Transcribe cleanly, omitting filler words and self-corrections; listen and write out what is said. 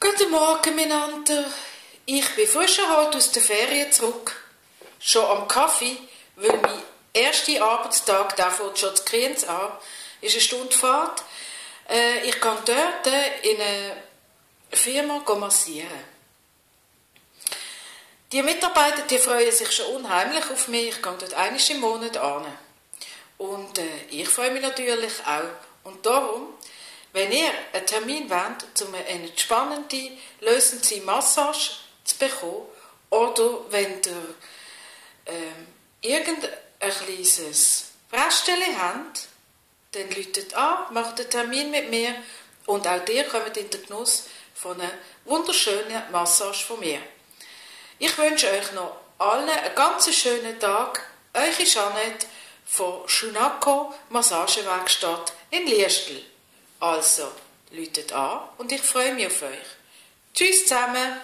Guten Morgen miteinander. Ich bin frisch erholt aus der Ferien zurück. Schon am Kaffee, weil mein erster Arbeitstag, der fängt schon zu Kriens an, ist eine Stunde Fahrt. Ich gehe dort in eine Firma massieren. Die Mitarbeiter, die freuen sich schon unheimlich auf mich. Ich gehe dort einmal im Monat an. Und ich freue mich natürlich auch. Und darum, wenn ihr einen Termin wollt, um eine entspannende, lösende Massage zu bekommen, oder wenn ihr irgendein kleines Fressstelle habt, dann läutet an, macht einen Termin mit mir und auch ihr kommt in den Genuss von einer wunderschönen Massage von mir. Ich wünsche euch noch allen einen ganz schönen Tag. Eure Jeanette von Shunako Massagewerkstatt in Liestl. Also, läutet an und ich freue mich auf euch. Tschüss zusammen!